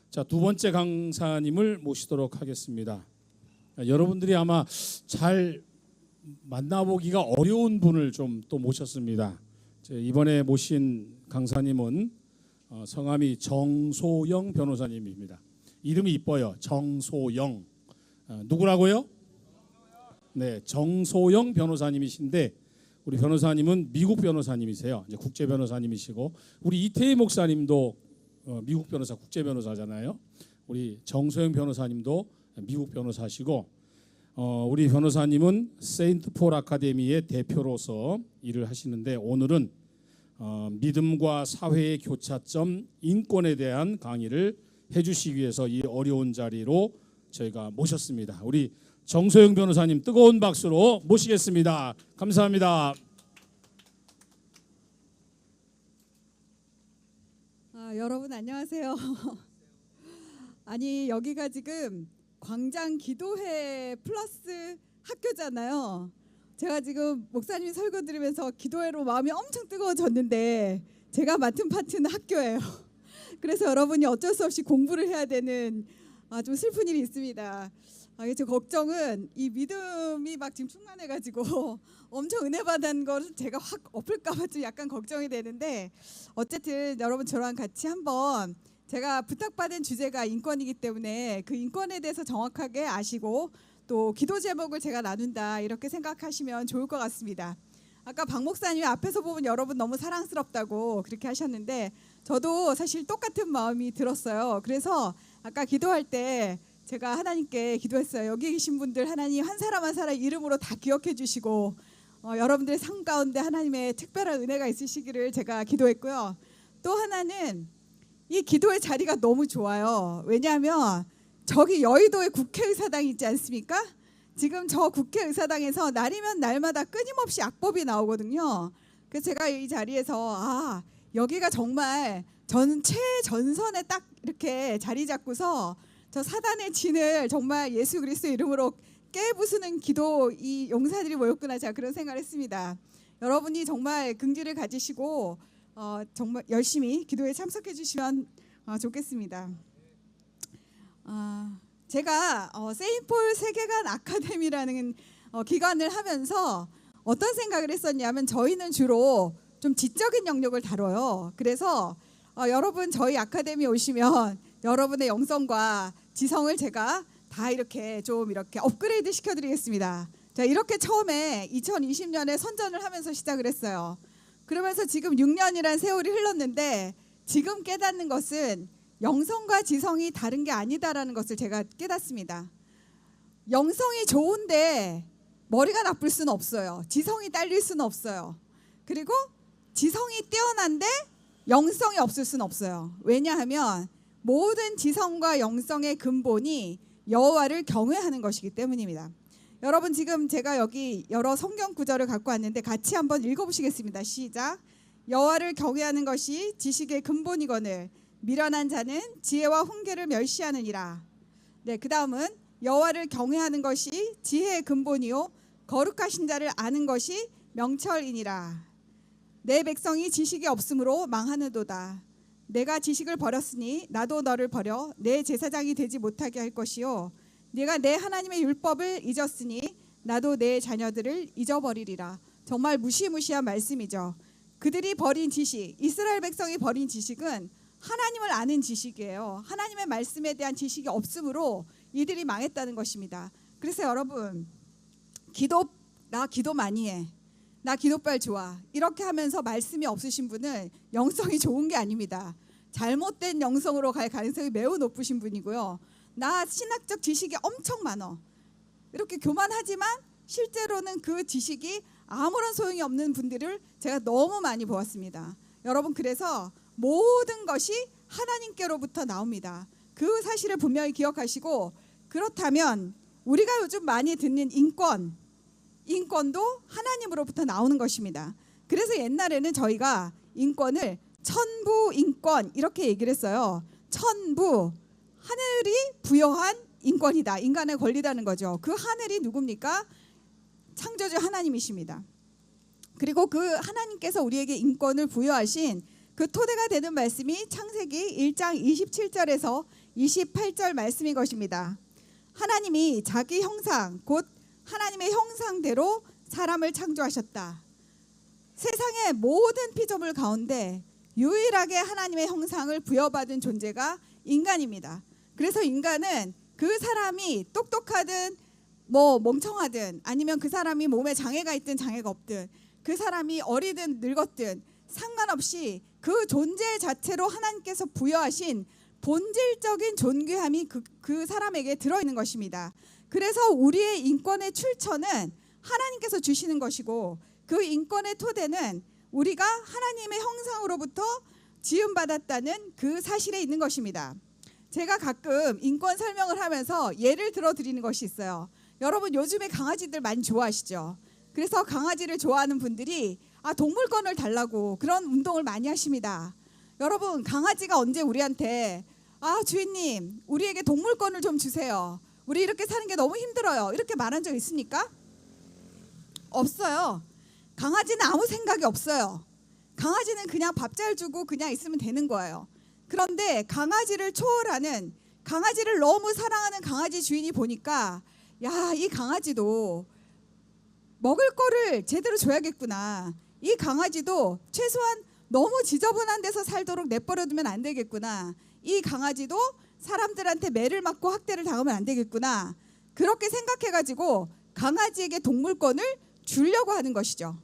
자, 두 번째 강사님을 모시도록 하겠습니다. 여러분들이 아마 잘 만나보기가 어려운 분을 좀 또 모셨습니다. 이번에 모신 강사님은 성함이 정소영 변호사님입니다. 이름이 이뻐요. 정소영. 누구라고요? 네, 정소영 변호사님이신데 우리 변호사님은 미국 변호사님이세요. 이제 국제 변호사님이시고 우리 이태희 목사님도 미국 변호사, 국제 변호사잖아요. 우리 정소영 변호사님도 미국 변호사시고 우리 변호사님은 세인트 폴 아카데미의 대표로서 일을 하시는데 오늘은 믿음과 사회의 교차점 인권에 대한 강의를 해주시기 위해서 이 어려운 자리로 저희가 모셨습니다. 우리 정소영 변호사님 뜨거운 박수로 모시겠습니다. 감사합니다. 여러분 안녕하세요. 아니 여기가 지금 광장 기도회 플러스 학교잖아요. 제가 지금 목사님 설교 들으면서 기도회로 마음이 엄청 뜨거워졌는데 제가 맡은 파트는 학교예요. 그래서 여러분이 어쩔 수 없이 공부를 해야 되는 좀 슬픈 일이 있습니다. 제 걱정은 이 믿음이 막 지금 충만해가지고 엄청 은혜 받은 걸 제가 확 엎을까봐 좀 약간 걱정이 되는데 어쨌든 여러분 저랑 같이 한번 제가 부탁받은 주제가 인권이기 때문에 그 인권에 대해서 정확하게 아시고 또 기도 제목을 제가 나눈다 이렇게 생각하시면 좋을 것 같습니다. 아까 박 목사님이 앞에서 보면 여러분 너무 사랑스럽다고 그렇게 하셨는데 저도 사실 똑같은 마음이 들었어요. 그래서 아까 기도할 때 제가 하나님께 기도했어요. 여기 계신 분들 하나님 한 사람 한 사람 이름으로 다 기억해 주시고 여러분들의 삶 가운데 하나님의 특별한 은혜가 있으시기를 제가 기도했고요. 또 하나는 이 기도의 자리가 너무 좋아요. 왜냐하면 저기 여의도에 국회의사당이 있지 않습니까? 지금 저 국회의사당에서 날이면 날마다 끊임없이 악법이 나오거든요. 그래서 제가 이 자리에서 여기가 정말 저는 최전선에 딱 이렇게 자리 잡고서 저 사단의 진을 정말 예수 그리스도 이름으로 깨부수는 기도 이 용사들이 모였구나 제가 그런 생각을 했습니다. 여러분이 정말 긍지를 가지시고 정말 열심히 기도에 참석해 주시면 좋겠습니다. 제가 세인폴 세계관 아카데미라는 기관을 하면서 어떤 생각을 했었냐면 저희는 주로 좀 지적인 영역을 다뤄요. 그래서 여러분 저희 아카데미 오시면 여러분의 영성과 지성을 제가 다 이렇게 좀 이렇게 업그레이드 시켜드리겠습니다. 자, 이렇게 처음에 2020년에 선전을 하면서 시작을 했어요. 그러면서 지금 6년이라는 세월이 흘렀는데 지금 깨닫는 것은 영성과 지성이 다른 게 아니다라는 것을 제가 깨닫습니다. 영성이 좋은데 머리가 나쁠 수는 없어요. 지성이 딸릴 수는 없어요. 그리고 지성이 뛰어난데 영성이 없을 수는 없어요. 왜냐하면 모든 지성과 영성의 근본이 여호와를 경외하는 것이기 때문입니다. 여러분 지금 제가 여기 여러 성경 구절을 갖고 왔는데 같이 한번 읽어보시겠습니다. 시작. 여호와를 경외하는 것이 지식의 근본이거늘 미련한 자는 지혜와 훈계를 멸시하느니라. 네, 그 다음은 여호와를 경외하는 것이 지혜의 근본이요 거룩하신 자를 아는 것이 명철이니라. 내 백성이 지식이 없으므로 망하느도다. 내가 지식을 버렸으니 나도 너를 버려 내 제사장이 되지 못하게 할 것이요 네가 내 하나님의 율법을 잊었으니 나도 내 자녀들을 잊어버리리라. 정말 무시무시한 말씀이죠. 그들이 버린 지식, 이스라엘 백성이 버린 지식은 하나님을 아는 지식이에요. 하나님의 말씀에 대한 지식이 없으므로 이들이 망했다는 것입니다. 그래서 여러분 나 기도 많이 해, 나 기도빨 좋아 이렇게 하면서 말씀이 없으신 분은 영성이 좋은 게 아닙니다. 잘못된 영성으로 갈 가능성이 매우 높으신 분이고요. 나 신학적 지식이 엄청 많아 이렇게 교만하지만 실제로는 그 지식이 아무런 소용이 없는 분들을 제가 너무 많이 보았습니다. 여러분 그래서 모든 것이 하나님께로부터 나옵니다. 그 사실을 분명히 기억하시고 그렇다면 우리가 요즘 많이 듣는 인권도 하나님으로부터 나오는 것입니다. 그래서 옛날에는 저희가 인권을 천부 인권 이렇게 얘기를 했어요. 천부, 하늘이 부여한 인권이다. 인간의 권리라는 거죠. 그 하늘이 누굽니까? 창조주 하나님이십니다. 그리고 그 하나님께서 우리에게 인권을 부여하신 그 토대가 되는 말씀이 창세기 1장 27절에서 28절 말씀인 것입니다. 하나님이 자기 형상 곧 하나님의 형상대로 사람을 창조하셨다. 세상의 모든 피조물 가운데 유일하게 하나님의 형상을 부여받은 존재가 인간입니다. 그래서 인간은 그 사람이 똑똑하든 멍청하든 아니면 그 사람이 몸에 장애가 있든 장애가 없든 그 사람이 어리든 늙었든 상관없이 그 존재 자체로 하나님께서 부여하신 본질적인 존귀함이 그 사람에게 들어있는 것입니다. 그래서 우리의 인권의 출처는 하나님께서 주시는 것이고 그 인권의 토대는 우리가 하나님의 형상으로부터 지음받았다는 그 사실에 있는 것입니다. 제가 가끔 인권 설명을 하면서 예를 들어 드리는 것이 있어요. 여러분 요즘에 강아지들 많이 좋아하시죠? 그래서 강아지를 좋아하는 분들이 동물권을 달라고 그런 운동을 많이 하십니다. 여러분 강아지가 언제 우리한테 주인님 우리에게 동물권을 좀 주세요. 우리 이렇게 사는 게 너무 힘들어요. 이렇게 말한 적 있습니까? 없어요. 강아지는 아무 생각이 없어요. 강아지는 그냥 밥 잘 주고 그냥 있으면 되는 거예요. 그런데 강아지를 초월하는 강아지를 너무 사랑하는 강아지 주인이 보니까 이 강아지도 먹을 거를 제대로 줘야겠구나. 이 강아지도 최소한 너무 지저분한 데서 살도록 내버려두면 안 되겠구나. 이 강아지도 사람들한테 매를 맞고 학대를 당하면 안 되겠구나. 그렇게 생각해가지고 강아지에게 동물권을 주려고 하는 것이죠.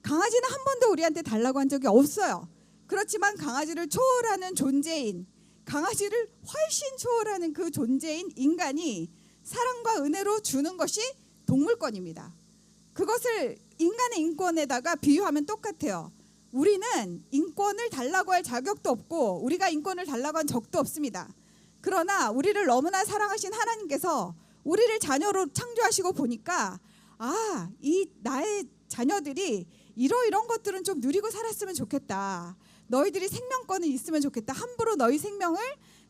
강아지는 한 번도 우리한테 달라고 한 적이 없어요. 그렇지만 강아지를 초월하는 존재인, 강아지를 훨씬 초월하는 그 존재인 인간이 사랑과 은혜로 주는 것이 동물권입니다. 그것을 인간의 인권에다가 비유하면 똑같아요. 우리는 인권을 달라고 할 자격도 없고 우리가 인권을 달라고 한 적도 없습니다. 그러나 우리를 너무나 사랑하신 하나님께서 우리를 자녀로 창조하시고 보니까 이 나의 자녀들이 이런 것들은 좀 누리고 살았으면 좋겠다. 너희들이 생명권은 있으면 좋겠다. 함부로 너희 생명을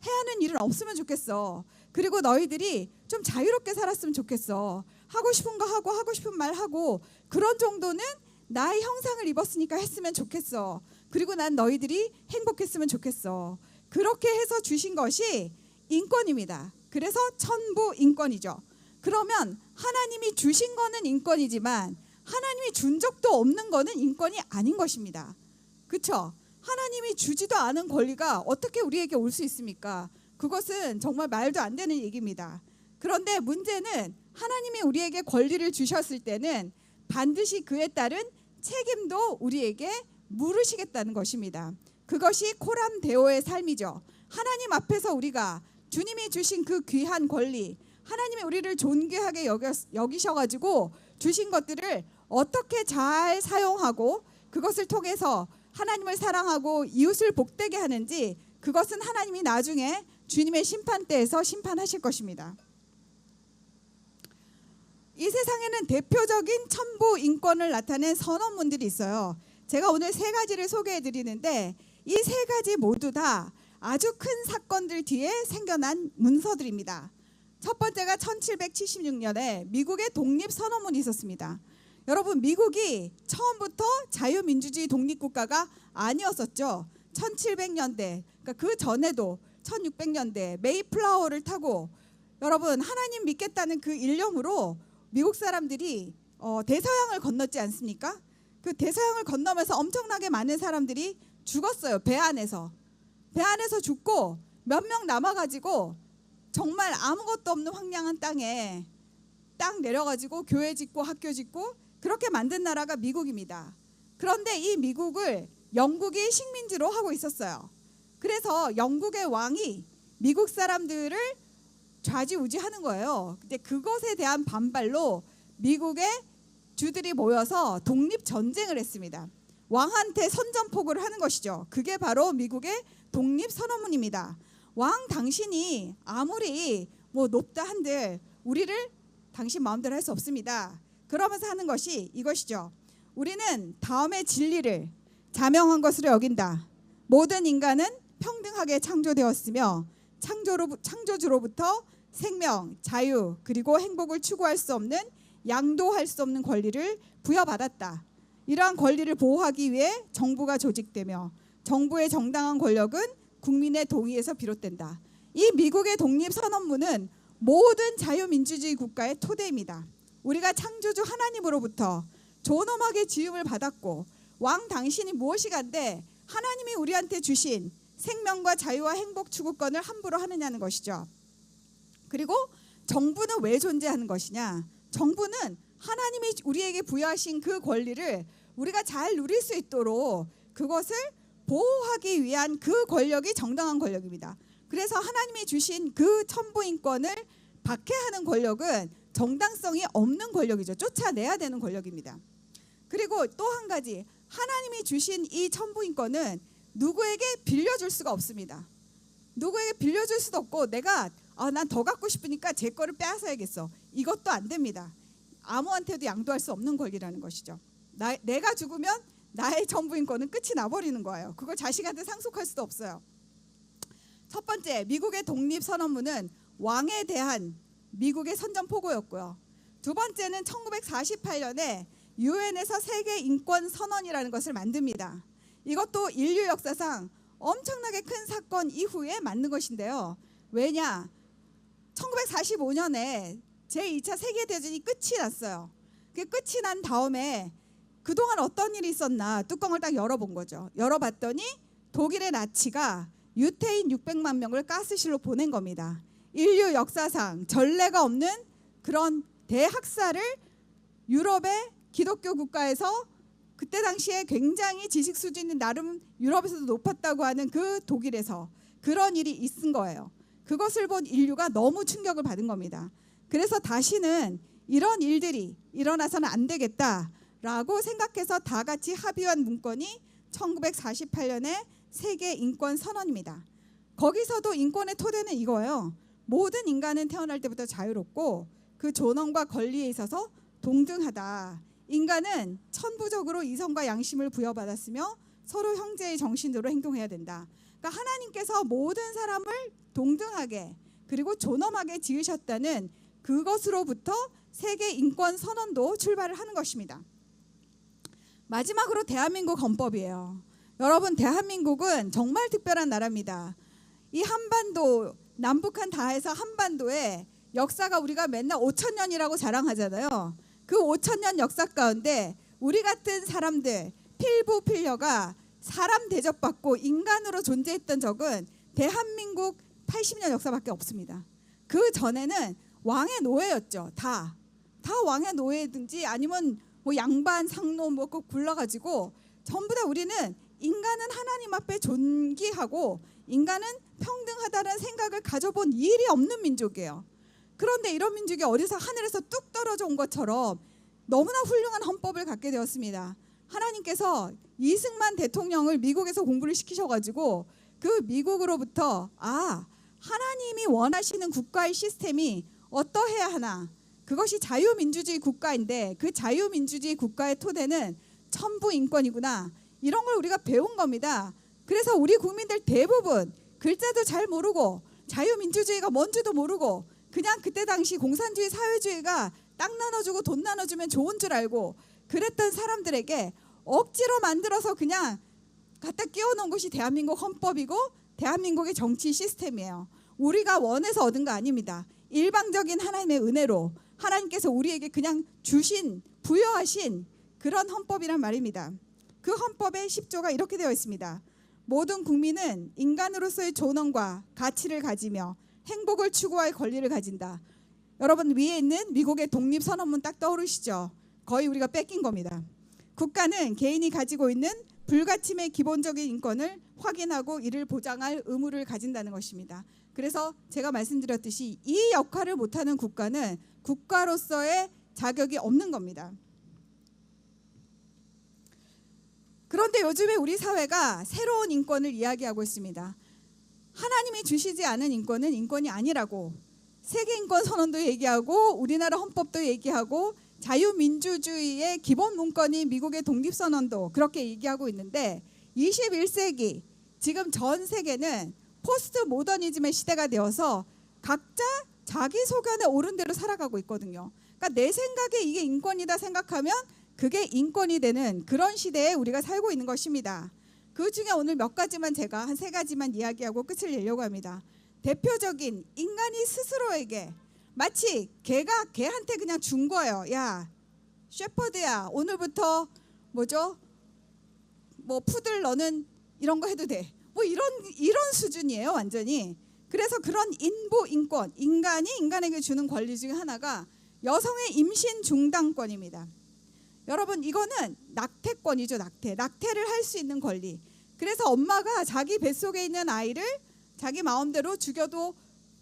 해하는 일은 없으면 좋겠어. 그리고 너희들이 좀 자유롭게 살았으면 좋겠어. 하고 싶은 거 하고 하고 싶은 말 하고 그런 정도는 나의 형상을 입었으니까 했으면 좋겠어. 그리고 난 너희들이 행복했으면 좋겠어. 그렇게 해서 주신 것이 인권입니다. 그래서 천부 인권이죠. 그러면 하나님이 주신 거는 인권이지만 하나님이 준 적도 없는 거는 인권이 아닌 것입니다. 그렇죠? 하나님이 주지도 않은 권리가 어떻게 우리에게 올 수 있습니까? 그것은 정말 말도 안 되는 얘기입니다. 그런데 문제는 하나님이 우리에게 권리를 주셨을 때는 반드시 그에 따른 책임도 우리에게 물으시겠다는 것입니다. 그것이 코람 데오의 삶이죠. 하나님 앞에서 우리가 주님이 주신 그 귀한 권리, 하나님이 우리를 존귀하게 여기셔가지고 주신 것들을 어떻게 잘 사용하고 그것을 통해서 하나님을 사랑하고 이웃을 복되게 하는지 그것은 하나님이 나중에 주님의 심판대에서 심판하실 것입니다. 이 세상에는 대표적인 천부 인권을 나타낸 선언문들이 있어요. 제가 오늘 3가지를 소개해 드리는데 이 3가지 모두 다 아주 큰 사건들 뒤에 생겨난 문서들입니다. 첫 번째가 1776년에 미국의 독립선언문이 있었습니다. 여러분 미국이 처음부터 자유민주주의 독립국가가 아니었었죠. 1700년대 그러니까 그 전에도 1600년대 메이플라워를 타고 여러분 하나님 믿겠다는 그 일념으로 미국 사람들이 대서양을 건넜지 않습니까? 그 대서양을 건너면서 엄청나게 많은 사람들이 죽었어요. 배 안에서 죽고 몇 명 남아가지고 정말 아무것도 없는 황량한 땅에 딱 내려가지고 교회 짓고 학교 짓고 그렇게 만든 나라가 미국입니다. 그런데 이 미국을 영국이 식민지로 하고 있었어요. 그래서 영국의 왕이 미국 사람들을 좌지우지하는 거예요. 근데 그것에 대한 반발로 미국의 주들이 모여서 독립전쟁을 했습니다. 왕한테 선전포고를 하는 것이죠. 그게 바로 미국의 독립선언문입니다. 왕 당신이 아무리 높다 한들 우리를 당신 마음대로 할 수 없습니다. 그러면서 하는 것이 이것이죠. 우리는 다음의 진리를 자명한 것으로 여긴다. 모든 인간은 평등하게 창조되었으며 창조주로부터 생명, 자유 그리고 행복을 추구할 수 없는 양도할 수 없는 권리를 부여받았다. 이러한 권리를 보호하기 위해 정부가 조직되며 정부의 정당한 권력은 국민의 동의에서 비롯된다. 이 미국의 독립선언문은 모든 자유민주주의 국가의 토대입니다. 우리가 창조주 하나님으로부터 존엄하게 지음을 받았고 왕 당신이 무엇이간데 하나님이 우리한테 주신 생명과 자유와 행복 추구권을 함부로 하느냐는 것이죠. 그리고 정부는 왜 존재하는 것이냐? 정부는 하나님이 우리에게 부여하신 그 권리를 우리가 잘 누릴 수 있도록 그것을 보호하기 위한 그 권력이 정당한 권력입니다. 그래서 하나님이 주신 그 천부인권을 박해하는 권력은 정당성이 없는 권력이죠. 쫓아내야 되는 권력입니다. 그리고 또 한 가지, 하나님이 주신 이 천부인권은 누구에게 빌려줄 수가 없습니다. 누구에게 빌려줄 수도 없고 내가 난 더 갖고 싶으니까 제 거를 빼앗아야겠어. 이것도 안 됩니다. 아무한테도 양도할 수 없는 권리라는 것이죠. 내가 죽으면 나의 천부인권은 끝이 나버리는 거예요. 그걸 자식한테 상속할 수도 없어요. 첫 번째, 미국의 독립선언문은 왕에 대한 미국의 선전포고였고요. 두 번째는 1948년에 유엔에서 세계인권선언이라는 것을 만듭니다. 이것도 인류 역사상 엄청나게 큰 사건 이후에 만든 것인데요. 왜냐? 1945년에 제2차 세계대전이 끝이 났어요. 그 끝이 난 다음에 그동안 어떤 일이 있었나 뚜껑을 딱 열어본 거죠. 열어봤더니 독일의 나치가 유태인 600만 명을 가스실로 보낸 겁니다. 인류 역사상 전례가 없는 그런 대학살을 유럽의 기독교 국가에서 그때 당시에 굉장히 지식 수준이 나름 유럽에서도 높았다고 하는 그 독일에서 그런 일이 있은 거예요. 그것을 본 인류가 너무 충격을 받은 겁니다. 그래서 다시는 이런 일들이 일어나서는 안 되겠다라고 생각해서 다 같이 합의한 문건이 1948년의 세계인권선언입니다. 거기서도 인권의 토대는 이거예요. 모든 인간은 태어날 때부터 자유롭고 그 존엄과 권리에 있어서 동등하다. 인간은 천부적으로 이성과 양심을 부여받았으며 서로 형제의 정신으로 행동해야 된다. 그러니까 하나님께서 모든 사람을 동등하게 그리고 존엄하게 지으셨다는 그것으로부터 세계인권선언도 출발을 하는 것입니다. 마지막으로 대한민국 헌법이에요. 여러분, 대한민국은 정말 특별한 나라입니다. 이 한반도, 남북한 다 해서 한반도에 역사가 우리가 맨날 5,000년이라고 자랑하잖아요. 그 5,000년 역사 가운데 우리 같은 사람들, 필부필녀가 사람 대접받고 인간으로 존재했던 적은 대한민국 80년 역사밖에 없습니다. 그 전에는 왕의 노예였죠. 다 왕의 노예든지 아니면 뭐 양반, 상노 뭐 꼭 불러가지고 전부 다 우리는 인간은 하나님 앞에 존귀하고 인간은 평등하다는 생각을 가져본 일이 없는 민족이에요. 그런데 이런 민족이 어디서 하늘에서 뚝 떨어져 온 것처럼 너무나 훌륭한 헌법을 갖게 되었습니다. 하나님께서 이승만 대통령을 미국에서 공부를 시키셔가지고 그 미국으로부터 하나님이 원하시는 국가의 시스템이 어떠해야 하나, 그것이 자유민주주의 국가인데 그 자유민주주의 국가의 토대는 천부인권이구나, 이런 걸 우리가 배운 겁니다. 그래서 우리 국민들 대부분 글자도 잘 모르고 자유민주주의가 뭔지도 모르고 그냥 그때 당시 공산주의 사회주의가 땅 나눠주고 돈 나눠주면 좋은 줄 알고 그랬던 사람들에게 억지로 만들어서 그냥 갖다 끼워놓은 것이 대한민국 헌법이고 대한민국의 정치 시스템이에요. 우리가 원해서 얻은 거 아닙니다. 일방적인 하나님의 은혜로 하나님께서 우리에게 그냥 주신, 부여하신 그런 헌법이란 말입니다. 그 헌법의 10조가 이렇게 되어 있습니다. 모든 국민은 인간으로서의 존엄과 가치를 가지며 행복을 추구할 권리를 가진다. 여러분, 위에 있는 미국의 독립선언문 딱 떠오르시죠? 거의 우리가 뺏긴 겁니다. 국가는 개인이 가지고 있는 불가침의 기본적인 인권을 확인하고 이를 보장할 의무를 가진다는 것입니다. 그래서 제가 말씀드렸듯이 이 역할을 못하는 국가는 국가로서의 자격이 없는 겁니다. 그런데 요즘에 우리 사회가 새로운 인권을 이야기하고 있습니다. 하나님이 주시지 않은 인권은 인권이 아니라고 세계인권선언도 얘기하고 우리나라 헌법도 얘기하고 자유민주주의의 기본 문건인 미국의 독립선언도 그렇게 얘기하고 있는데 21세기 지금 전 세계는 포스트 모더니즘의 시대가 되어서 각자 자기 소견에 옳은 대로 살아가고 있거든요. 그러니까 내 생각에 이게 인권이다 생각하면 그게 인권이 되는 그런 시대에 우리가 살고 있는 것입니다. 그 중에 오늘 몇 가지만 제가 한 3가지만 이야기하고 끝을 내려고 합니다. 대표적인 인간이 스스로에게 마치 개가 개한테 그냥 준 거예요. 야, 셰퍼드야, 오늘부터 뭐죠? 뭐 푸들 너는 이런 거 해도 돼. 뭐 이런 수준이에요, 완전히. 그래서 그런 인보 인권, 인간이 인간에게 주는 권리 중에 하나가 여성의 임신 중단권입니다. 여러분, 이거는 낙태권이죠. 낙태를 할 수 있는 권리. 그래서 엄마가 자기 뱃속에 있는 아이를 자기 마음대로 죽여도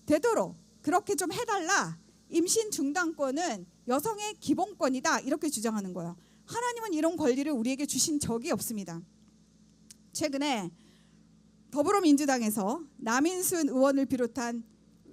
되도록 그렇게 좀 해달라. 임신 중단권은 여성의 기본권이다, 이렇게 주장하는 거예요. 하나님은 이런 권리를 우리에게 주신 적이 없습니다. 최근에 더불어민주당에서 남인순 의원을 비롯한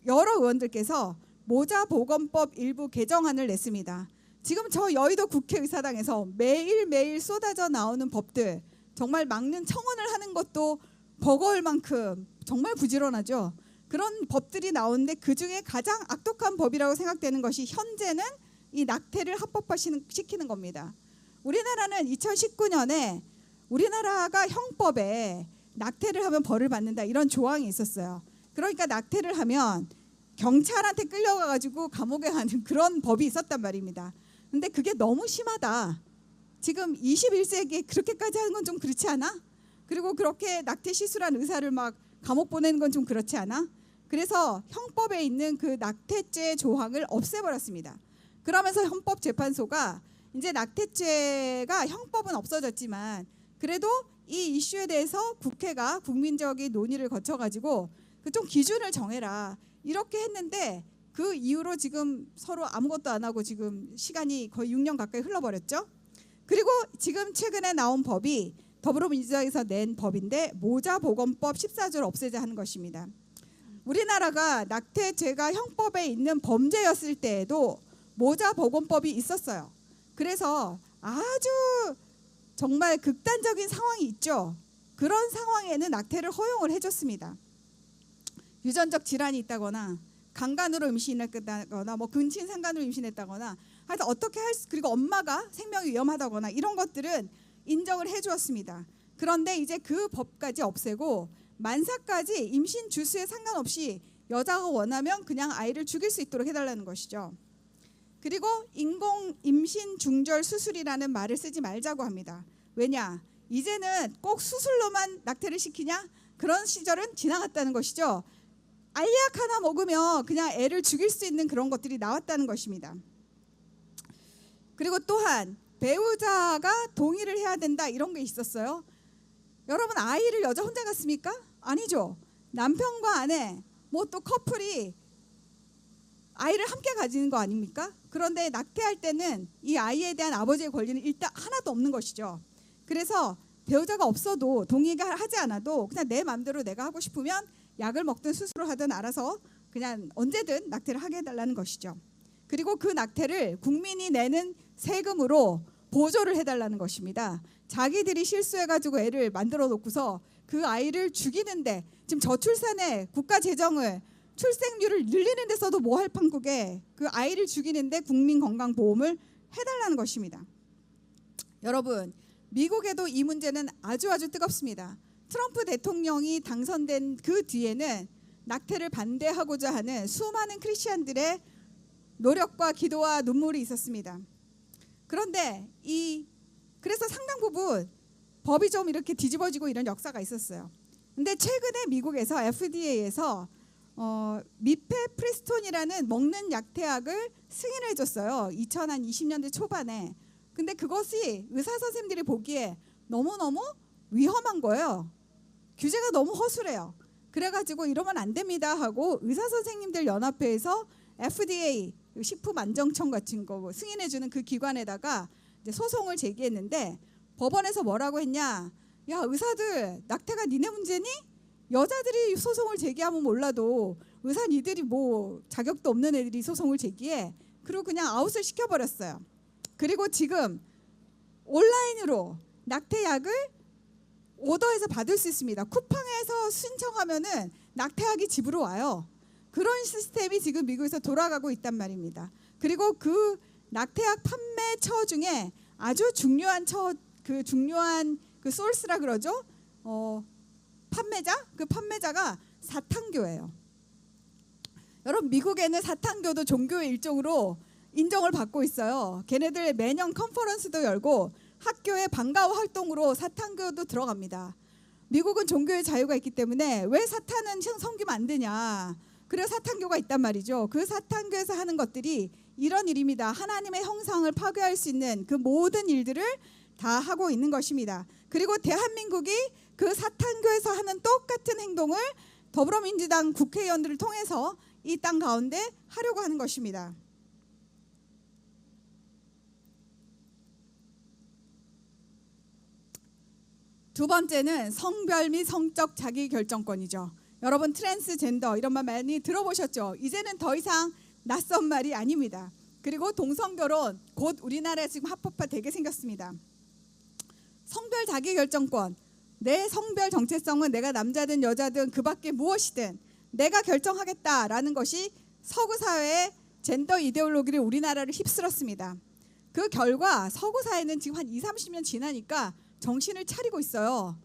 여러 의원들께서 모자보건법 일부 개정안을 냈습니다. 지금 저 여의도 국회의사당에서 매일매일 쏟아져 나오는 법들, 정말 막는 청원을 하는 것도 버거울 만큼 정말 부지런하죠. 그런 법들이 나오는데 그중에 가장 악독한 법이라고 생각되는 것이 현재는 이 낙태를 합법화시키는 겁니다. 우리나라는 2019년에 우리나라가 형법에 낙태를 하면 벌을 받는다, 이런 조항이 있었어요. 그러니까 낙태를 하면 경찰한테 끌려가가지고 감옥에 가는 그런 법이 있었단 말입니다. 근데 그게 너무 심하다. 지금 21세기에 그렇게까지 하는 건 좀 그렇지 않아? 그리고 그렇게 낙태 시술한 의사를 막 감옥 보내는 건 좀 그렇지 않아? 그래서 형법에 있는 그 낙태죄 조항을 없애버렸습니다. 그러면서 헌법재판소가 이제 낙태죄가 형법은 없어졌지만 그래도 이 이슈에 대해서 국회가 국민적인 논의를 거쳐가지고 그 좀 기준을 정해라, 이렇게 했는데 그 이후로 지금 서로 아무것도 안 하고 지금 시간이 거의 6년 가까이 흘러버렸죠. 그리고 지금 최근에 나온 법이 더불어민주당에서 낸 법인데 모자보건법 14조를 없애자 하는 것입니다. 우리나라가 낙태죄가 형법에 있는 범죄였을 때에도 모자보건법이 있었어요. 그래서 아주 정말 극단적인 상황이 있죠. 그런 상황에는 낙태를 허용을 해줬습니다. 유전적 질환이 있다거나 강간으로 임신했다거나 뭐 근친상간으로 임신했다거나 하여튼 어떻게 그리고 엄마가 생명이 위험하다거나 이런 것들은 인정을 해주었습니다. 그런데 이제 그 법까지 없애고 만사까지 임신 주수에 상관없이 여자가 원하면 그냥 아이를 죽일 수 있도록 해달라는 것이죠. 그리고 인공 임신 중절 수술이라는 말을 쓰지 말자고 합니다. 왜냐? 이제는 꼭 수술로만 낙태를 시키냐? 그런 시절은 지나갔다는 것이죠. 알약 하나 먹으면 그냥 애를 죽일 수 있는 그런 것들이 나왔다는 것입니다. 그리고 또한 배우자가 동의를 해야 된다, 이런 게 있었어요. 여러분, 아이를 여자 혼자 갖습니까? 아니죠. 남편과 아내 뭐 또 커플이 아이를 함께 가지는 거 아닙니까? 그런데 낙태할 때는 이 아이에 대한 아버지의 권리는 일단 하나도 없는 것이죠. 그래서 배우자가 없어도 동의가 하지 않아도 그냥 내 마음대로 내가 하고 싶으면 약을 먹든 수술을 하든 알아서 그냥 언제든 낙태를 하게 해달라는 것이죠. 그리고 그 낙태를 국민이 내는 세금으로 보조를 해달라는 것입니다. 자기들이 실수해가지고 애를 만들어 놓고서 그 아이를 죽이는데, 지금 저출산에 국가 재정을 출생률을 늘리는 데서도 뭐할 판국에 그 아이를 죽이는데 국민건강보험을 해달라는 것입니다. 여러분, 미국에도 이 문제는 아주 뜨겁습니다. 트럼프 대통령이 당선된 그 뒤에는 낙태를 반대하고자 하는 수많은 크리스천들의 노력과 기도와 눈물이 있었습니다. 그런데 그래서 상당 부분 법이 좀 이렇게 뒤집어지고 이런 역사가 있었어요. 근데 최근에 미국에서 FDA에서 미페프리스톤이라는 먹는 약태약을 승인해 줬어요. 2020년대 초반에. 근데 그것이 의사 선생님들이 보기에 너무너무 위험한 거예요. 규제가 너무 허술해요. 그래가지고 이러면 안 됩니다 하고 의사 선생님들 연합회에서 FDA 식품안정청 같은 거 승인해주는 그 기관에다가 이제 소송을 제기했는데 법원에서 뭐라고 했냐? 야, 의사들 낙태가 니네 문제니? 여자들이 소송을 제기하면 몰라도 의사 니들이 뭐 자격도 없는 애들이 소송을 제기해. 그리고 그냥 아웃을 시켜버렸어요. 그리고 지금 온라인으로 낙태약을 오더해서 받을 수 있습니다. 쿠팡에서 신청하면은 낙태약이 집으로 와요. 그런 시스템이 지금 미국에서 돌아가고 있단 말입니다. 그리고 그 낙태약 판매처 중에 아주 중요한 중요한 소스라 그러죠. 판매자? 그 판매자가 사탄교예요. 여러분 미국에는 사탄교도 종교의 일종으로 인정을 받고 있어요. 걔네들 매년 컨퍼런스도 열고 학교의 방과후 활동으로 사탄교도 들어갑니다. 미국은 종교의 자유가 있기 때문에 왜 사탄은 섬기면 안 되냐. 그래서 사탄교가 있단 말이죠. 그 사탄교에서 하는 것들이 이런 일입니다. 하나님의 형상을 파괴할 수 있는 그 모든 일들을 다 하고 있는 것입니다. 그리고 대한민국이 그 사탄교에서 하는 똑같은 행동을 더불어민주당 국회의원들을 통해서 이 땅 가운데 하려고 하는 것입니다. 두 번째는 성별 및 성적 자기결정권이죠. 여러분 트랜스젠더 이런 말 많이 들어보셨죠? 이제는 더 이상 낯선 말이 아닙니다. 그리고 동성결혼 곧 우리나라에 지금 합법화 되게 생겼습니다. 성별 자기결정권, 내 성별 정체성은 내가 남자든 여자든 그 밖에 무엇이든 내가 결정하겠다라는 것이 서구 사회의 젠더 이데올로기를 우리나라를 휩쓸었습니다. 그 결과 서구 사회는 지금 한 20-30년 지나니까 정신을 차리고 있어요.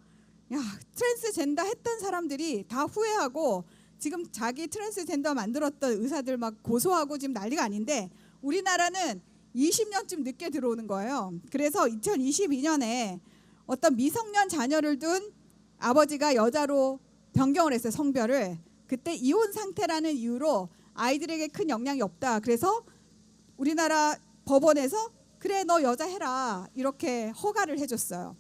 야, 트랜스젠더 했던 사람들이 다 후회하고 지금 자기 트랜스젠더 만들었던 의사들 막 고소하고 지금 난리가 아닌데 우리나라는 20년쯤 늦게 들어오는 거예요. 그래서 2022년에 어떤 미성년 자녀를 둔 아버지가 여자로 변경을 했어요. 성별을. 그때 이혼 상태라는 이유로 아이들에게 큰 영향이 없다. 그래서 우리나라 법원에서 그래 너 여자 해라 이렇게 허가를 해줬어요.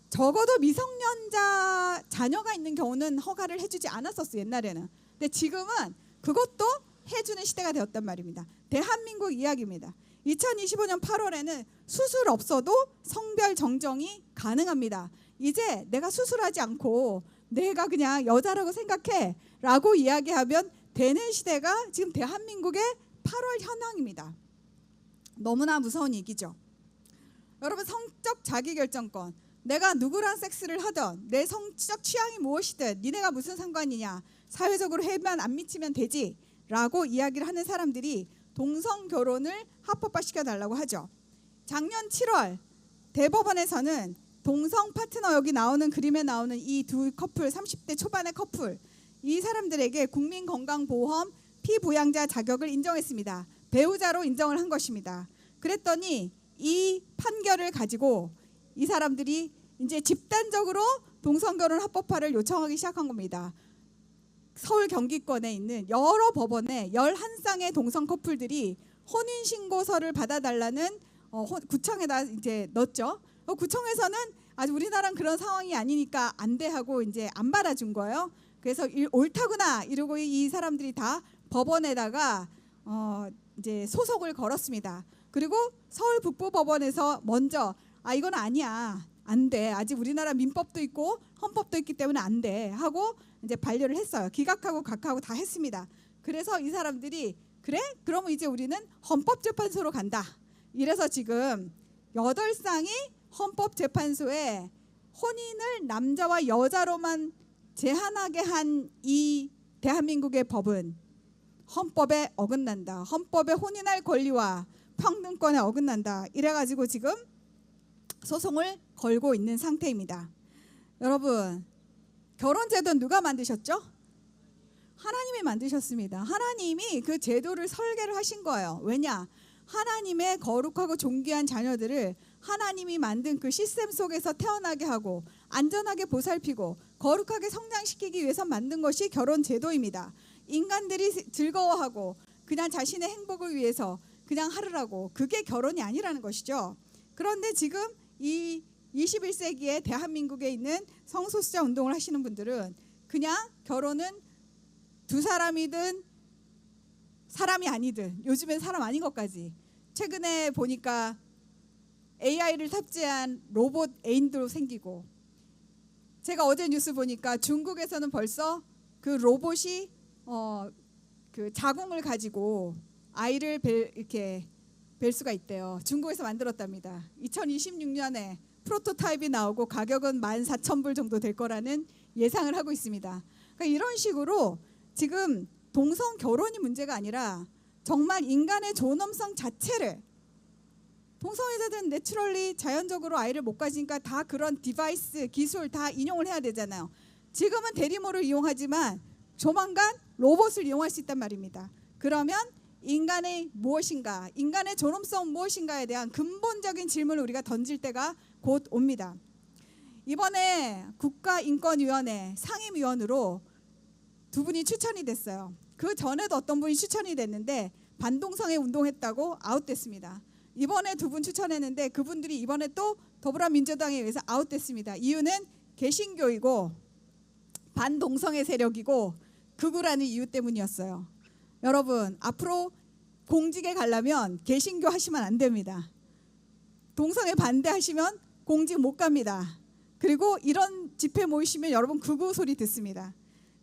적어도 미성년자 자녀가 있는 경우는 허가를 해주지 않았었어요. 옛날에는. 근데 지금은 그것도 해주는 시대가 되었단 말입니다. 대한민국 이야기입니다. 2025년 8월에는 수술 없어도 성별 정정이 가능합니다. 이제 내가 수술하지 않고 내가 그냥 여자라고 생각해 라고 이야기하면 되는 시대가 지금 대한민국의 8월 현황입니다. 너무나 무서운 얘기죠. 여러분 성적 자기결정권, 내가 누구랑 섹스를 하던 내 성적 취향이 무엇이든 니네가 무슨 상관이냐, 사회적으로 해만 안 미치면 되지 라고 이야기를 하는 사람들이 동성결혼을 합법화시켜 달라고 하죠. 작년 7월 대법원에서는 동성 파트너, 여기 나오는 그림에 나오는 이 두 커플, 30대 초반의 커플, 이 사람들에게 국민건강보험 피부양자 자격을 인정했습니다. 배우자로 인정을 한 것입니다. 그랬더니 이 판결을 가지고 이 사람들이 이제 집단적으로 동성결혼 합법화를 요청하기 시작한 겁니다. 서울 경기권에 있는 여러 법원에 11쌍의 동성 커플들이 혼인신고서를 받아달라는 구청에다 이제 넣었죠. 구청에서는 아직 우리나라는 그런 상황이 아니니까 안 돼 하고 이제 안 받아준 거예요. 그래서 옳다구나 이러고 이 사람들이 다 법원에다가 이제 소송을 걸었습니다. 그리고 서울 북부법원에서 먼저 이건 아니야, 안 돼, 아직 우리나라 민법도 있고 헌법도 있기 때문에 안 돼 하고 이제 반려를 했어요. 기각하고 각하고 다 했습니다. 그래서 이 사람들이 그래? 그러면 이제 우리는 헌법재판소로 간다. 이래서 지금 8쌍이 헌법재판소에 혼인을 남자와 여자로만 제한하게 한 이 대한민국의 법은 헌법에 어긋난다. 헌법에 혼인할 권리와 평등권에 어긋난다. 이래가지고 지금 소송을 걸고 있는 상태입니다. 여러분, 결혼제도는 누가 만드셨죠? 하나님이 만드셨습니다. 하나님이 그 제도를 설계를 하신 거예요. 왜냐? 하나님의 거룩하고 존귀한 자녀들을 하나님이 만든 그 시스템 속에서 태어나게 하고 안전하게 보살피고 거룩하게 성장시키기 위해서 만든 것이 결혼 제도입니다. 인간들이 즐거워하고 그냥 자신의 행복을 위해서 그냥 하르라고, 그게 결혼이 아니라는 것이죠. 그런데 지금 이 21세기에 대한민국에 있는 성소수자 운동을 하시는 분들은 그냥 결혼은 두 사람이든 사람이 아니든, 요즘엔 사람 아닌 것까지, 최근에 보니까 AI를 탑재한 로봇 애인도 생기고, 제가 어제 뉴스 보니까 중국에서는 벌써 그 로봇이 그 자궁을 가지고 아이를 이렇게 뵐 수가 있대요. 중국에서 만들었답니다. 2026년에 프로토타입이 나오고 가격은 14,000불 정도 될 거라는 예상을 하고 있습니다. 그러니까 이런 식으로 지금 동성 결혼이 문제가 아니라 정말 인간의 존엄성 자체를, 동성애자들은 내추럴리 자연적으로 아이를 못 가지니까 다 그런 디바이스 기술 다 인용을 해야 되잖아요. 지금은 대리모를 이용하지만 조만간 로봇을 이용할 수 있단 말입니다. 그러면 인간의 무엇인가, 인간의 존엄성 무엇인가에 대한 근본적인 질문을 우리가 던질 때가 곧 옵니다. 이번에 국가인권위원회 상임위원으로 두 분이 추천이 됐어요. 그 전에도 어떤 분이 추천이 됐는데 반동성애 운동했다고 아웃됐습니다. 이번에 두 분 추천했는데 그분들이 이번에 또 더불어민주당에 의해서 아웃됐습니다. 이유는 개신교이고 반동성애 세력이고 극우라는 이유 때문이었어요. 여러분, 앞으로 공직에 가려면 개신교 하시면 안 됩니다. 동성애 반대하시면 공직 못 갑니다. 그리고 이런 집회 모이시면 여러분 극우 소리 듣습니다.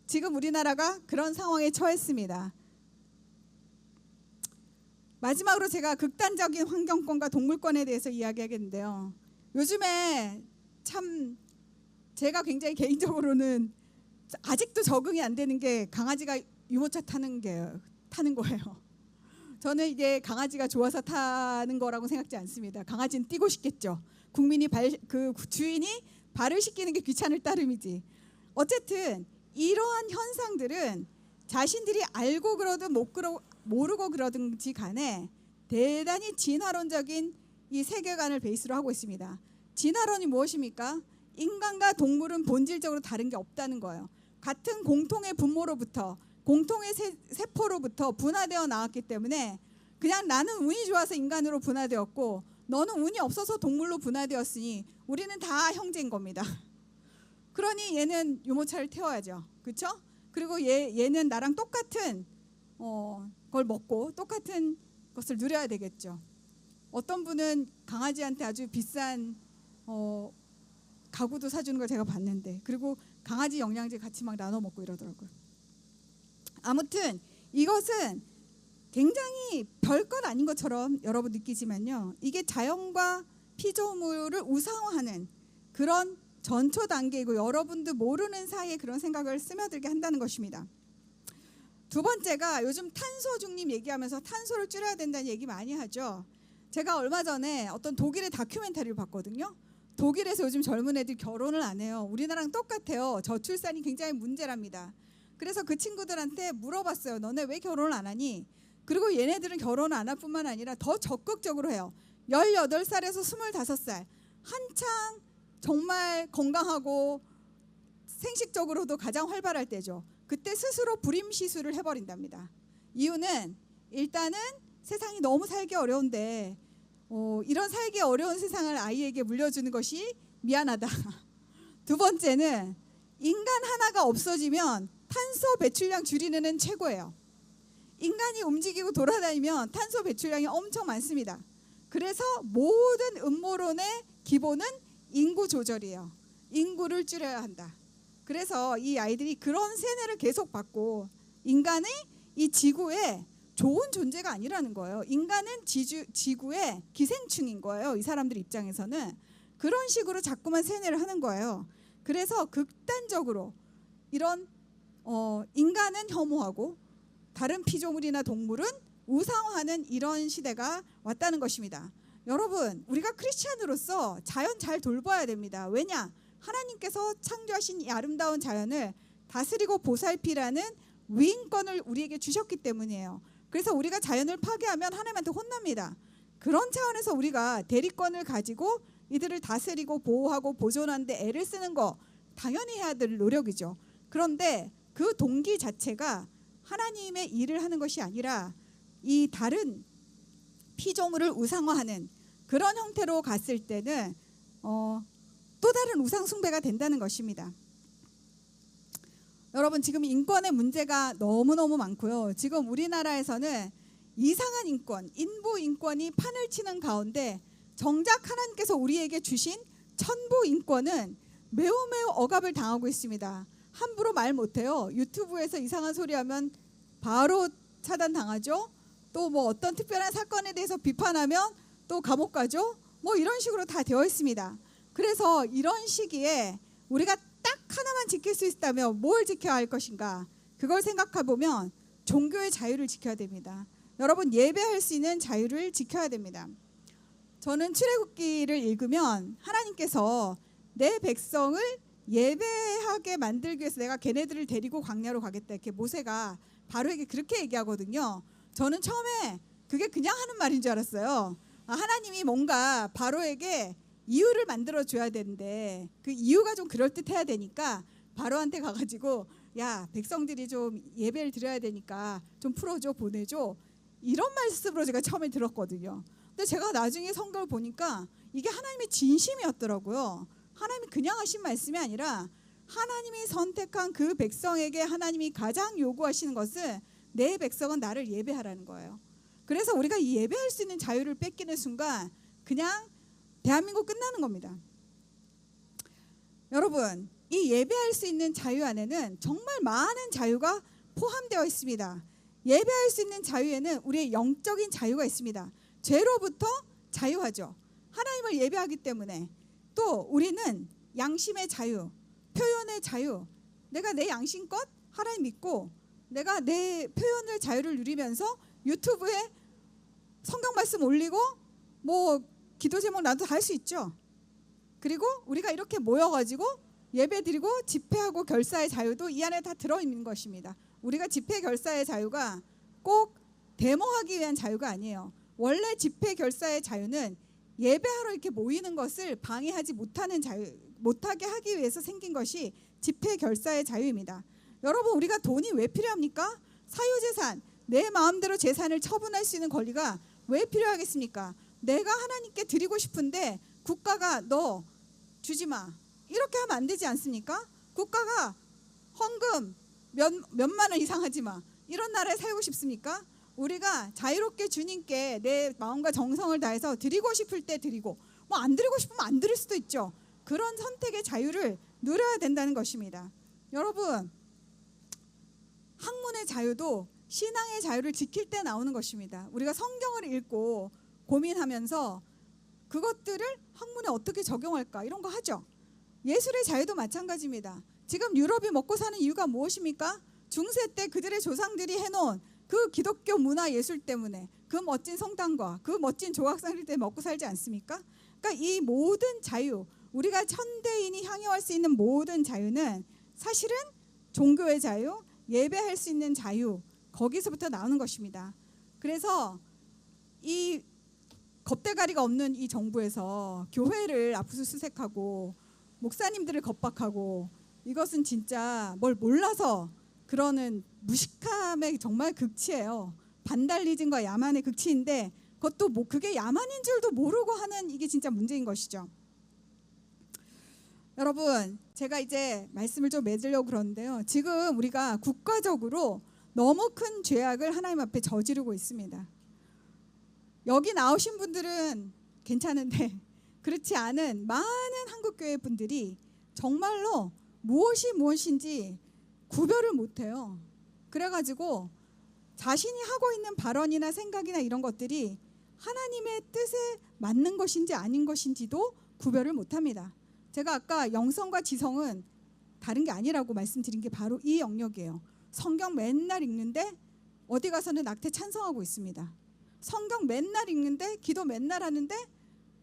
지금 우리나라가 그런 상황에 처했습니다. 마지막으로 제가 극단적인 환경권과 동물권에 대해서 이야기하겠는데요. 요즘에 참 제가 굉장히 개인적으로는 아직도 적응이 안 되는 게 강아지가 유모차 타는 거예요. 저는 이게 강아지가 좋아서 타는 거라고 생각지 않습니다. 강아지는 뛰고 싶겠죠. 국민이 그 주인이 발을 씻기는 게 귀찮을 따름이지. 어쨌든 이러한 현상들은 자신들이 알고 그러든 모르고 그러든지 간에 대단히 진화론적인 이 세계관을 베이스로 하고 있습니다. 진화론이 무엇입니까? 인간과 동물은 본질적으로 다른 게 없다는 거예요. 같은 공통의 분모로부터, 공통의 세포로부터 분화되어 나왔기 때문에 그냥 나는 운이 좋아서 인간으로 분화되었고 너는 운이 없어서 동물로 분화되었으니 우리는 다 형제인 겁니다. 그러니 얘는 유모차를 태워야죠. 그렇죠? 그리고 얘는 나랑 똑같은 걸 먹고 똑같은 것을 누려야 되겠죠. 어떤 분은 강아지한테 아주 비싼 가구도 사주는 걸 제가 봤는데, 그리고 강아지 영양제 같이 막 나눠 먹고 이러더라고요. 아무튼 이것은 굉장히 별것 아닌 것처럼 여러분 느끼지만요, 이게 자연과 피조물을 우상화하는 그런 전초 단계이고 여러분도 모르는 사이에 그런 생각을 스며들게 한다는 것입니다. 두 번째가 요즘 탄소 중립 얘기하면서 탄소를 줄여야 된다는 얘기 많이 하죠. 제가 얼마 전에 어떤 독일의 다큐멘터리를 봤거든요. 독일에서 요즘 젊은 애들이 결혼을 안 해요. 우리나라랑 똑같아요. 저출산이 굉장히 문제랍니다. 그래서 그 친구들한테 물어봤어요. 너네 왜 결혼을 안 하니? 그리고 얘네들은 결혼을 안 할 뿐만 아니라 더 적극적으로 해요. 18살에서 25살 한창 정말 건강하고 생식적으로도 가장 활발할 때죠. 그때 스스로 불임 시술을 해버린답니다. 이유는 일단은 세상이 너무 살기 어려운데 이런 살기 어려운 세상을 아이에게 물려주는 것이 미안하다. 두 번째는 인간 하나가 없어지면 탄소 배출량 줄이는 애는 최고예요. 인간이 움직이고 돌아다니면 탄소 배출량이 엄청 많습니다. 그래서 모든 음모론의 기본은 인구 조절이에요. 인구를 줄여야 한다. 그래서 이 아이들이 그런 세뇌를 계속 받고 인간이 이 지구에 좋은 존재가 아니라는 거예요. 인간은 지구의 기생충인 거예요. 이 사람들 입장에서는 그런 식으로 자꾸만 세뇌를 하는 거예요. 그래서 극단적으로 이런 인간은 혐오하고 다른 피조물이나 동물은 우상화하는 이런 시대가 왔다는 것입니다. 여러분, 우리가 크리스찬으로서 자연 잘 돌봐야 됩니다. 왜냐? 하나님께서 창조하신 이 아름다운 자연을 다스리고 보살피라는 위임권을 우리에게 주셨기 때문이에요. 그래서 우리가 자연을 파괴하면 하나님한테 혼납니다. 그런 차원에서 우리가 대리권을 가지고 이들을 다스리고 보호하고 보존하는데 애를 쓰는 거 당연히 해야 될 노력이죠. 그런데 그 동기 자체가 하나님의 일을 하는 것이 아니라 이 다른 피조물을 우상화하는 그런 형태로 갔을 때는 또 다른 우상 숭배가 된다는 것입니다. 여러분, 지금 인권의 문제가 너무너무 많고요. 지금 우리나라에서는 이상한 인권, 인부 인권이 판을 치는 가운데 정작 하나님께서 우리에게 주신 천부 인권은 매우 억압을 당하고 있습니다. 함부로 말 못해요. 유튜브에서 이상한 소리 하면 바로 차단당하죠. 또 뭐 어떤 특별한 사건에 대해서 비판하면 또 감옥 가죠. 뭐 이런 식으로 다 되어 있습니다. 그래서 이런 시기에 우리가 딱 하나만 지킬 수 있다면 뭘 지켜야 할 것인가? 그걸 생각해 보면 종교의 자유를 지켜야 됩니다. 여러분, 예배할 수 있는 자유를 지켜야 됩니다. 저는 출애굽기를 읽으면 하나님께서 내 백성을 예배할 거룩하게 만들기 위해서 내가 걔네들을 데리고 광야로 가겠다. 이렇게 모세가 바로에게 그렇게 얘기하거든요. 저는 처음에 그게 그냥 하는 말인 줄 알았어요. 하나님이 뭔가 바로에게 이유를 만들어 줘야 되는데 그 이유가 좀 그럴듯해야 되니까 바로한테 가가지고 야, 백성들이 좀 예배를 드려야 되니까 좀 풀어줘, 보내줘, 이런 말씀으로 제가 처음에 들었거든요. 근데 제가 나중에 성경을 보니까 이게 하나님의 진심이었더라고요. 하나님이 그냥 하신 말씀이 아니라 하나님이 선택한 그 백성에게 하나님이 가장 요구하시는 것은 내 백성은 나를 예배하라는 거예요. 그래서 우리가 이 예배할 수 있는 자유를 뺏기는 순간 그냥 대한민국 끝나는 겁니다. 여러분, 이 예배할 수 있는 자유 안에는 정말 많은 자유가 포함되어 있습니다. 예배할 수 있는 자유에는 우리의 영적인 자유가 있습니다. 죄로부터 자유하죠. 하나님을 예배하기 때문에. 또 우리는 양심의 자유, 표현의 자유, 내가 내 양심껏 하나님 믿고 내가 내 표현의 자유를 누리면서 유튜브에 성경 말씀 올리고 뭐 기도 제목 나도 다 할 수 있죠. 그리고 우리가 이렇게 모여가지고 예배드리고 집회하고 결사의 자유도 이 안에 다 들어있는 것입니다. 우리가 집회 결사의 자유가 꼭 데모하기 위한 자유가 아니에요. 원래 집회 결사의 자유는 예배하러 이렇게 모이는 것을 방해하지 못하는 자유, 못하게 하기 위해서 생긴 것이 집회 결사의 자유입니다. 여러분, 우리가 돈이 왜 필요합니까? 사유재산, 내 마음대로 재산을 처분할 수 있는 권리가 왜 필요하겠습니까? 내가 하나님께 드리고 싶은데 국가가 너 주지 마, 이렇게 하면 안 되지 않습니까? 국가가 헌금 몇만 원 이상 하지 마, 이런 나라에 살고 싶습니까? 우리가 자유롭게 주님께 내 마음과 정성을 다해서 드리고 싶을 때 드리고 뭐 안 드리고 싶으면 안 드릴 수도 있죠. 그런 선택의 자유를 누려야 된다는 것입니다. 여러분, 학문의 자유도 신앙의 자유를 지킬 때 나오는 것입니다. 우리가 성경을 읽고 고민하면서 그것들을 학문에 어떻게 적용할까 이런 거 하죠. 예술의 자유도 마찬가지입니다. 지금 유럽이 먹고 사는 이유가 무엇입니까? 중세 때 그들의 조상들이 해놓은 그 기독교 문화 예술 때문에 그 멋진 성당과 그 멋진 조각상들 때문에 먹고 살지 않습니까? 그러니까 이 모든 자유, 우리가 현대인이 향유할 수 있는 모든 자유는 사실은 종교의 자유, 예배할 수 있는 자유, 거기서부터 나오는 것입니다. 그래서 이 겁대가리가 없는 이 정부에서 교회를 압수수색하고 목사님들을 겁박하고 이것은 진짜 뭘 몰라서 그러는 무식함의 정말 극치예요. 반달리즘과 야만의 극치인데 그것도 뭐 그게 야만인 줄도 모르고 하는 이게 진짜 문제인 것이죠. 여러분, 제가 이제 말씀을 좀 맺으려고 그러는데요. 지금 우리가 국가적으로 너무 큰 죄악을 하나님 앞에 저지르고 있습니다. 여기 나오신 분들은 괜찮은데 그렇지 않은 많은 한국교회 분들이 정말로 무엇이 무엇인지 구별을 못해요. 그래가지고 자신이 하고 있는 발언이나 생각이나 이런 것들이 하나님의 뜻에 맞는 것인지 아닌 것인지도 구별을 못합니다. 제가 아까 영성과 지성은 다른 게 아니라고 말씀드린 게 바로 이 영역이에요. 성경 맨날 읽는데 어디 가서는 낙태 찬성하고 있습니다. 성경 맨날 읽는데 기도 맨날 하는데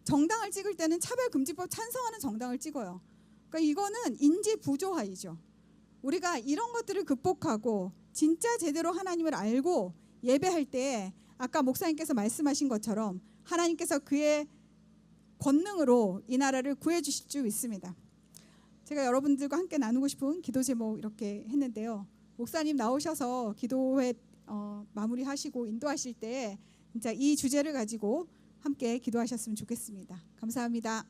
정당을 찍을 때는 차별금지법 찬성하는 정당을 찍어요. 그러니까 이거는 인지 부조화이죠. 우리가 이런 것들을 극복하고 진짜 제대로 하나님을 알고 예배할 때 아까 목사님께서 말씀하신 것처럼 하나님께서 그의 권능으로 이 나라를 구해주실 줄 믿습니다. 제가 여러분들과 함께 나누고 싶은 기도 제목 이렇게 했는데요. 목사님 나오셔서 기도회 마무리하시고 인도하실 때 진짜 이 주제를 가지고 함께 기도하셨으면 좋겠습니다. 감사합니다.